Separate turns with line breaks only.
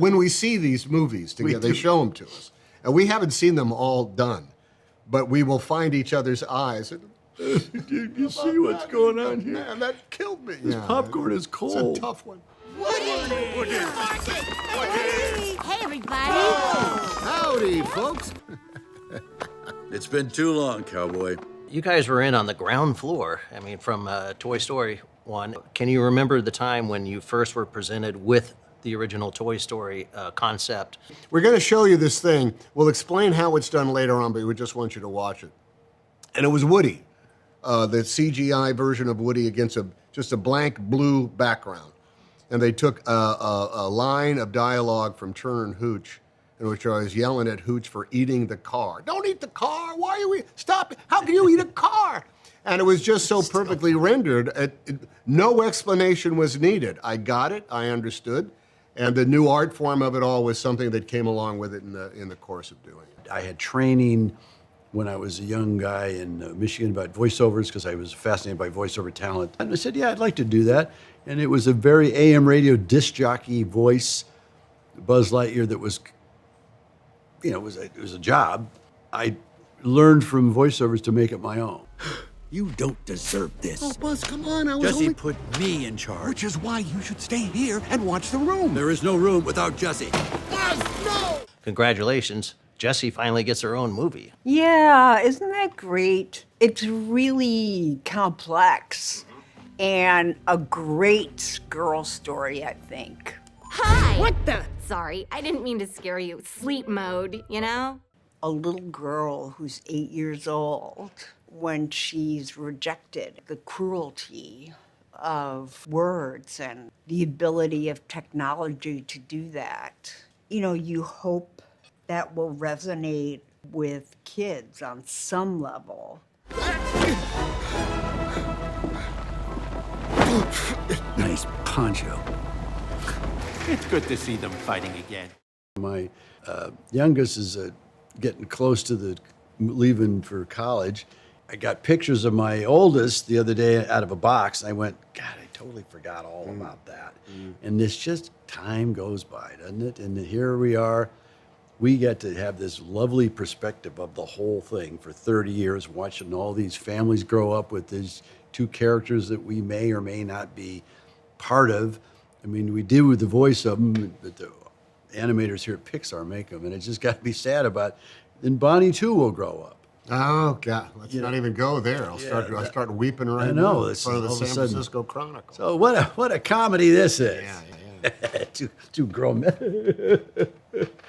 when we see these movies together, they show them to us. And we haven't seen them all done, but we will find each other's eyes.
You see what's going on here?
Man, that killed me.
This popcorn is cold.
It's a tough one.
Hey, everybody.
Howdy, folks.
It's been too long, cowboy.
You guys were in on the ground floor. I mean, from Toy Story 1. Can you remember the time when you first were presented with the original Toy Story concept?
We're going to show you this thing. We'll explain how it's done later on, but we just want you to watch it. And it was Woody, the CGI version of Woody against just a blank blue background. And they took a line of dialogue from Turner and Hooch, in which I was yelling at Hooch for eating the car. Don't eat the car. Why are you eating? Stop it. How can you eat a car? And it was just so perfectly rendered. No explanation was needed. I got it. I understood. And the new art form of it all was something that came along with it in the course of doing it.
I had training when I was a young guy in Michigan about voiceovers because I was fascinated by voiceover talent. And I said, yeah, I'd like to do that. And it was a very AM radio disc jockey voice, Buzz Lightyear, that was, it was a job. I learned from voiceovers to make it my own.
You don't deserve this.
Oh, Buzz, come on.
Jesse put me in charge.
Which is why you should stay here and watch The Room.
There is no room without Jesse.
Buzz, no!
Congratulations. Jessie finally gets her own movie.
Yeah, isn't that great? It's really complex and a great girl story, I think.
Hi.
What the?
Sorry, I didn't mean to scare you. Sleep mode, you know?
A little girl who's 8 years old, when she's rejected, the cruelty of words and the ability of technology to do that. You hope that will resonate with kids on some level.
Nice poncho. It's good to see them fighting again.
My youngest is getting close to leaving for college. I got pictures of my oldest the other day out of a box, and I went, God, I totally forgot all about that. And this just, time goes by, doesn't it? And here we are. We get to have this lovely perspective of the whole thing for 30 years, watching all these families grow up with these two characters that we may or may not be part of. I mean, we did with the voice of them, but the animators here at Pixar make them, and it's just got to be sad about. And Bonnie too will grow up.
Oh God! Let's not even go there. I'll start weeping right
I know,
now in
this
front of the
all of a
San
sudden.
Francisco Chronicle.
So what a comedy this is.
Yeah.
Two grown men.